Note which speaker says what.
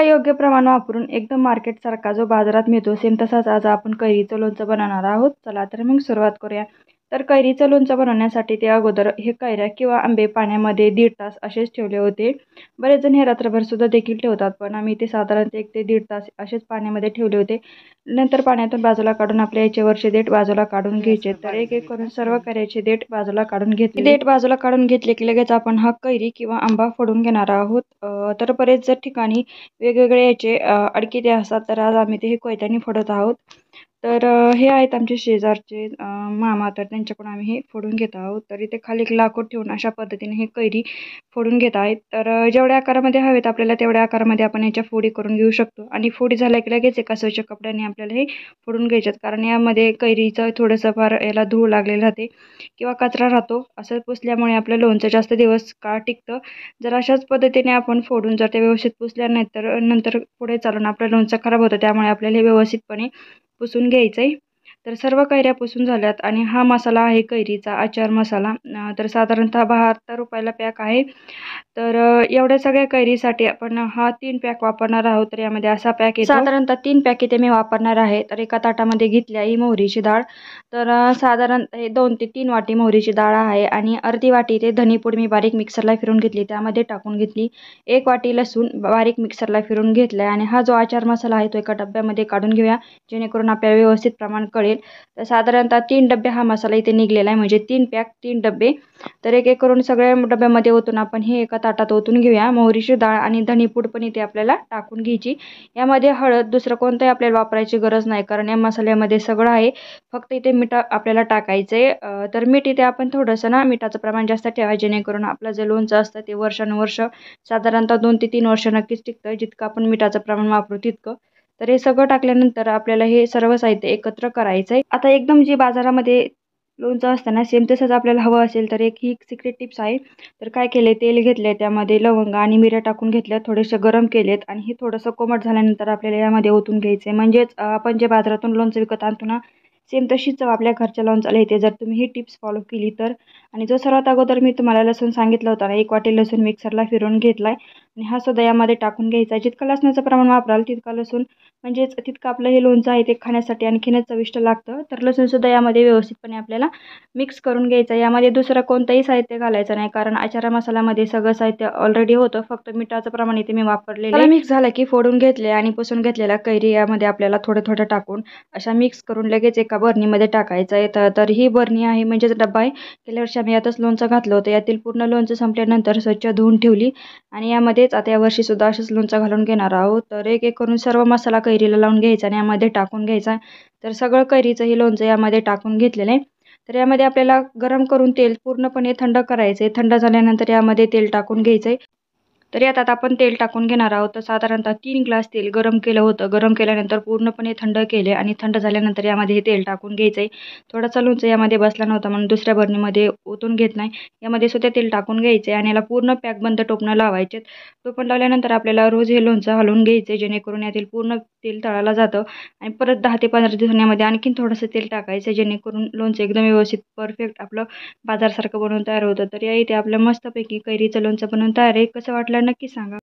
Speaker 1: योग्य प्रमाण वापरून एकदम मार्केटसारखा जो बाजारात मिळतो सेम तसाच आज आपण कैरीचं लोणचं बनवणार आहोत. चला तर मग सुरुवात करूया. तर कैरीचं लोणचं बनवण्यासाठी ते अगोदर हे कैऱ्या किंवा आंबे पाण्यामध्ये 1.5 तास असेच ठेवले होते. बरेच जण हे रात्रभर सुद्धा देखील ठेवतात, पण आम्ही ते साधारणतः 1 ते 1.5 तास असेच पाण्यामध्ये ठेवले होते. नंतर पाण्यातून बाजूला काढून आपल्या याच्यावरचे देठ बाजूला काढून घ्यायचे. तर एक एक करून सर्व कैऱ्याचे देठ बाजूला काढून घेतले. देठ बाजूला काढून घेतले की लगेच आपण हा कैरी किंवा आंबा फोडून घेणार आहोत. तर बरेच जर ठिकाणी वेगवेगळे याचे अडकी ते असतात, तर आज आम्ही ते हे कोयत्याने फोडत आहोत. तर हे आहेत आमचे शेजारचे मामा, तर त्यांच्याकडून आम्ही हे फोडून घेत आहोत. तर इथे खाली एक लाकूड ठेवून अशा पद्धतीने हे कैरी फोडून घेत आहेत. तर जेवढ्या आकारामध्ये हवेत आपल्याला तेवढ्या आकारामध्ये आपण याच्या फोडी करून घेऊ शकतो. आणि फोडी झाल्या की लगेच एका स्वच्छ कपड्याने आपल्याला हे फोडून घ्यायच्यात, कारण यामध्ये कैरीचं थोडंसं फार याला धूळ लागलेलं राहते किंवा कचरा राहतो. असं पुसल्यामुळे आपलं लोणचं जास्त दिवस काळ टिकतं. जर अशाच पद्धतीने आपण फोडून जर ते व्यवस्थित पुसल्या नाहीत तर नंतर पुढे चालून आपलं लोणचं खराब होतं. त्यामुळे आपल्याला हे व्यवस्थितपणे पुसून घ्यायचं आहे. तर सर्व कैऱ्या पुसून झाल्यात आणि हा मसाला आहे कैरीचा आचार मसाला. तर साधारणतः 72 रुपयाला पॅक आहे. तर एवढ्या सगळ्या कैरीसाठी आपण हा 3 पॅक वापरणार आहोत. तर यामध्ये असा पॅक येतो. साधारणतः 3 पॅक इथे मी वापरणार आहे. तर एका ताटामध्ये घेतली आहे मोहरीची डाळ. तर साधारणतः 2 ते 3 वाटी मोहरीची डाळ आहे आणि अर्धी वाटी इथे धनीपूड मी बारीक मिक्सरला फिरून घेतली, त्यामध्ये टाकून घेतली. 1 वाटी लसूण बारीक मिक्सरला फिरून घेतलाय आणि हा जो आचार मसाला आहे तो एका डब्यामध्ये काढून घेऊया, जेणेकरून आपल्याला व्यवस्थित प्रमाण कळेल. तर साधारणतः 3 डबे हा मसाला इथे निघलेला आहे, म्हणजे 3 पॅक 3 डबे. तर एक एक करून सगळ्या डब्यामध्ये ओतून आपण हे एका ताटात ओतून घेऊया. मोहरीची डाळ आणि धनीपूड पण इथे आपल्याला टाकून घ्यायची. यामध्ये हळद दुसरं कोणतंही आपल्याला वापरायची गरज नाही, कारण या मसाल्यामध्ये सगळं आहे. फक्त इथे मीठ आपल्याला टाकायचं आहे. तर मीठ इथे आपण थोडंसं मिठाचं प्रमाण जास्त ठेवायचं, जेणेकरून आपलं जे लोणचं असतं ते वर्षानुवर्ष साधारणतः 2 ते 3 वर्ष नक्कीच टिकतं. जितकं आपण मिठाचं प्रमाण वापरू तितकं. तर हे सगळं टाकल्यानंतर आपल्याला हे सर्व साहित्य एकत्र करायचं आहे. आता एकदम जे बाजारामध्ये लोणचं असतं ना सेम तसंच आपल्याला हवं असेल तर एक ही सिक्रेट टिप्स आहे. तर काय केले, तेल घेतले, त्यामध्ये लवंग आणि मिऱ्या टाकून घेतल्या, थोडेसे गरम केलेत आणि हे थोडंसं कोमट झाल्यानंतर आपल्याला यामध्ये ओतून घ्यायचं आहे. म्हणजेच आपण जे बाजारातून लोणचं विकत आणतो ना सेम तशीच चव आपल्या घरच्या लोणच्याला येते, जर तुम्ही ही टिप्स फॉलो केली तर. आणि जो सर्वात अगोदर मी तुम्हाला लसूण सांगितलं होतं ना, 1 वाटी लसूण मिक्सरला फिरवून घेतलाय आणि हा सुद्धा यामध्ये टाकून घ्यायचा आहे. जितकं लसणाचं प्रमाण वापराल तितका लसूण म्हणजेच तितकं आपलं हे लोणचं आहे ते खाण्यासाठी आणखीनच चविष्ट लागतं. तर लसूणसुद्धा यामध्ये व्यवस्थितपणे आपल्याला मिक्स करून घ्यायचं. यामध्ये दुसरं कोणतंही साहित्य घालायचं नाही, कारण आचार मसाल्यामध्ये सगळं साहित्य ऑलरेडी होतं, फक्त मिठाचं प्रमाण इथे मी वापरलेलं आहे. मिक्स झालं की फोडून घेतले आणि पुसून घेतलेला कैरी यामध्ये आपल्याला थोडं थोडं टाकून अशा मिक्स करून लगेच एका बरणीमध्ये टाकायचं आहे. तर ही बरणी आहे म्हणजेच डब्बा आहे. गेल्या वर्षी आम्ही यातच लोणचं घातलं होतं. यातील पूर्ण लोणचं संपल्यानंतर स्वच्छ धुवून ठेवली आणि यामध्येच आता यावर्षी सुद्धा असंच लोणचं घालून घेणार आहोत. तर एक एक करून सर्व मसाला कैरीला लावून घ्यायचा आणि यामध्ये टाकून घ्यायचा. तर सगळं कैरीचं हे लोणचं यामध्ये टाकून घेतलेलं आहे. तर यामध्ये आपल्याला गरम करून तेल पूर्णपणे थंड करायचं आहे. थंड झाल्यानंतर यामध्ये तेल टाकून घ्यायचं आहे. तर यात आता आपण तेल टाकून घेणार आहोत. तर साधारणतः 3 ग्लास तेल गरम केलं होतं. गरम केल्यानंतर पूर्णपणे थंड केले आणि थंड झाल्यानंतर यामध्ये हे तेल टाकून घ्यायचं आहे. थोडासा लोणचं यामध्ये बसला नव्हता म्हणून दुसऱ्या बरणीमध्ये ओतून घेत नाही. यामध्ये सुद्धा तेल टाकून घ्यायचं आहे आणि याला पूर्ण पॅक बंद टोपणं लावायचे. टोपण लावल्यानंतर आपल्याला रोज हे लोणचं हलवून घ्यायचं आहे, जेणेकरून यातील पूर्ण तेल तळाला जातं. आणि परत 10 ते 15 दिवसांनी यामध्ये आणखीन थोडंसं तेल टाकायचं, जेणेकरून लोणचं एकदम व्यवस्थित परफेक्ट आपलं बाजारसारखं बनवून तयार होतं. तर या इथे आपलं मस्तपैकी कैरीचं लोणचं बनवून तयार आहे. कसं वाटलं नक्की सांगा.